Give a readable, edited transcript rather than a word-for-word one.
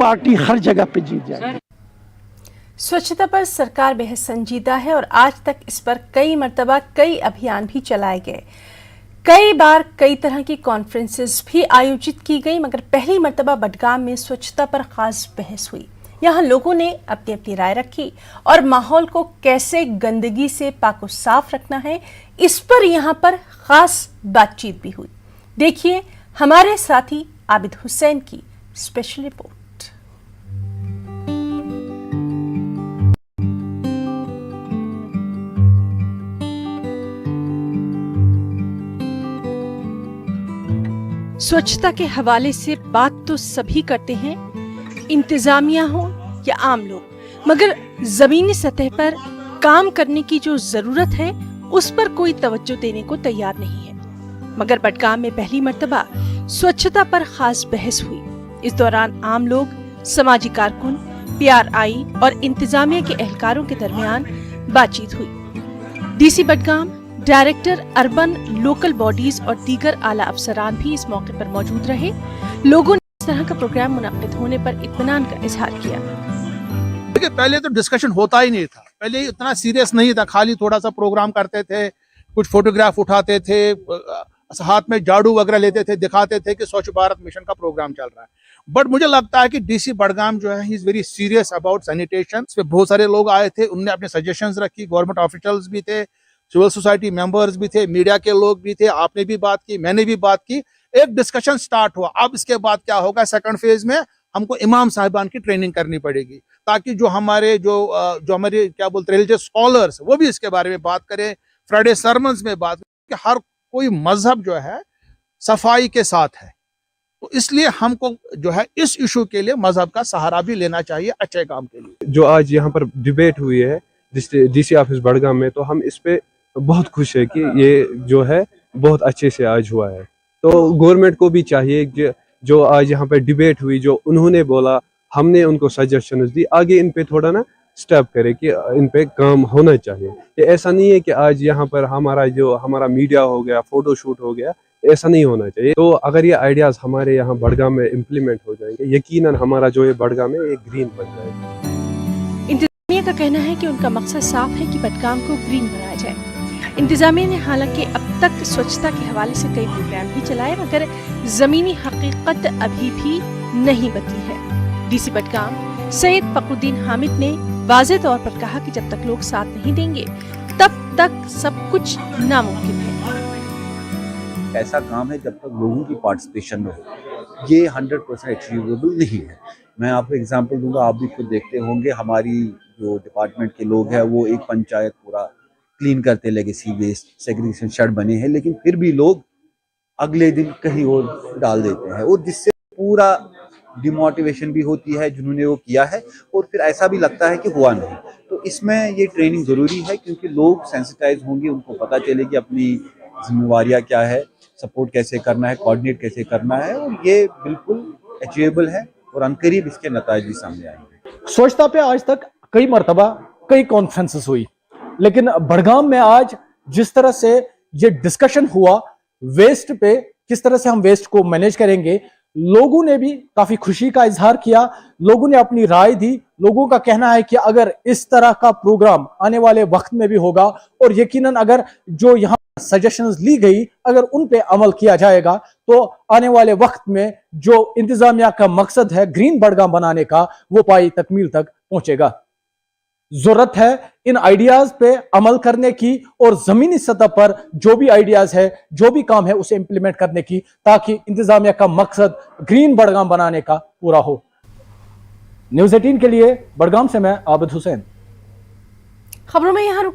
Party हर जगह पे जीत जाएगी। स्वच्छता पर सरकार बेहद संजीदा है और आज तक इस पर कई मर्तबा कई अभियान भी चलाए गए, कई बार कई तरह की कॉन्फ्रेंसेस भी आयोजित की गई, मगर पहली मर्तबा बडगाम में स्वच्छता पर खास बहस हुई। यहाँ लोगों ने अपनी अपनी राय रखी और माहौल को कैसे गंदगी से पाको साफ रखना है, इस पर यहाँ पर खास बातचीत भी हुई। देखिए हमारे साथी आबिद हुसैन की स्पेशल रिपोर्ट। स्वच्छता के हवाले से बात तो सभी करते हैं, इंतजामिया हो या आम लोग, मगर जमीनी सतह पर काम करने की जो जरूरत है उस पर कोई तवज्जो देने को तैयार नहीं है। मगर बडगाम में पहली मर्तबा स्वच्छता पर खास बहस हुई। इस दौरान आम लोग, समाजी कारकुन, पीआरआई और इंतजामिया के एहलकारों के दरमियान बातचीत हुई। DC Budgam, director urban local bodies और दीगर आला अफसरान भी इस मौके पर मौजूद रहे। लोगों ने इस तरह का प्रोग्राम मुनक्किद होने पर इत्मीनान का इजहार किया। देखिए, पहले तो डिस्कशन होता ही नहीं था, पहले इतना सीरियस नहीं था, खाली थोड़ा सा प्रोग्राम करते थे, कुछ फोटोग्राफ उठाते थे, हाथ में झाड़ू वगैरह लेते थे, दिखाते थे कि स्वच्छ भारत मिशन का प्रोग्राम चल रहा है। बट मुझे लगता है कि डीसी बडगाम जो है, he is very serious about sanitation. इस पे बहुत सारे लोग आए थे, उन्होंने अपने सजेशंस रखी, गवर्नमेंट ऑफिशियल्स भी थे, सिविल सोसाइटी मेंबर्स भी थे, मीडिया के लोग भी थे, आपने भी बात की, मैंने भी बात की, एक डिस्कशन स्टार्ट हुआ। अब इसके बाद क्या होगा, सेकंड फेज में हमको इमाम साहिबान की ट्रेनिंग करनी पड़ेगी, ताकि जो हमारे क्या बोलते हैं रिलीजियस स्कॉलर्स, वो भी इसके बारे में बात करें, फ्राइडे सरमन्स में बात करें कि हर कोई मजहब जो है सफाई के साथ है। तो इसलिए हमको जो है इस इशू के लिए मजहब का सहारा भी लेना चाहिए अच्छे काम के लिए। जो आज यहाँ पर डिबेट हुई है डीसी ऑफिस बडगाम में, तो हम इस पे बहुत खुश है कि ये जो है बहुत अच्छे से आज हुआ है। तो गवर्नमेंट को भी चाहिए कि जो आज यहाँ पे डिबेट हुई, जो उन्होंने बोला, हमने उनको सजेशंस दी, आगे इन पे थोड़ा ना स्टेप करे कि इन पे काम होना चाहिए। ये ऐसा नहीं है कि आज यहाँ पर हमारा मीडिया हो गया, फोटो शूट हो गया, ऐसा नहीं होना चाहिए। तो अगर ये आइडियाज हमारे यहाँ बडगाम में इम्प्लीमेंट हो जाएंगे, यकीनन हमारा जो ये बडगाम है ये ग्रीन बन जाएगा। इंतजामिया का कहना है कि उनका मकसद साफ है कि बडगाम को ग्रीन बनाया जाए। इंतजामिया ने हालांकि अब तक स्वच्छता के हवाले से कई प्रोग्राम भी चलाए, मगर जमीनी हकीकत अभी भी नहीं बदली है। डीसी बडगाम सैयद फखरुद्दीन हामिद ने वाज़ेह तौर पर कहा कि जब तक लोग साथ नहीं देंगे तब तक सब कुछ नामुमकिन है। ऐसा काम है जब तक लोगों की पार्टिसिपेशन में हो, ये 100% अचीवेबल नहीं है। मैं आपको एग्जांपल दूंगा, आप भी खुद देखते होंगे, हमारी जो डिपार्टमेंट के लोग हैं वो एक पंचायत पूरा क्लीन करते, लेगेसी वेस्ट सेग्रीगेशन शेड बने हैं, लेकिन फिर भी लोग अगले दिन कहीं और डाल देते हैं, और जिससे पूरा डिमोटिवेशन भी होती है जिन्होंने वो किया है, और फिर ऐसा भी लगता है कि हुआ नहीं। तो इसमें ये ट्रेनिंग ज़रूरी है, क्योंकि लोग सेंसिटाइज होंगे, उनको पता चले कि अपनी जिम्मेवारियाँ क्या है, सपोर्ट कैसे करना है, कोऑर्डिनेट कैसे करना है, और ये बिल्कुल अचीवेबल है और अनकरीब इसके नतीजे भी सामने आएंगे। स्वच्छता पे आज तक कई मरतबा कई कॉन्फ्रेंसेस हुई, लेकिन बडगाम में आज जिस तरह से ये डिस्कशन हुआ वेस्ट पे, किस तरह से हम वेस्ट को मैनेज करेंगे, लोगों ने भी काफी खुशी का इजहार किया, लोगों ने अपनी राय दी। लोगों का कहना है कि अगर इस तरह का प्रोग्राम आने वाले वक्त में भी होगा, और यकीनन अगर जो यहाँ सजेशंस ली गई अगर उन पे अमल किया जाएगा, तो आने वाले वक्त में जो इंतजामिया का मकसद है ग्रीन बडगाम बनाने का, वो पाई तकमील तक पहुंचेगा। जरूरत है इन आइडियाज पे अमल करने की, और जमीनी सतह पर जो भी आइडियाज है, जो भी काम है, उसे इंप्लीमेंट करने की, ताकि इंतजामिया का मकसद ग्रीन बडगाम बनाने का पूरा हो। न्यूज़ 18 के लिए बडगाम से मैं आबिद हुसैन। खबरों में यहाँ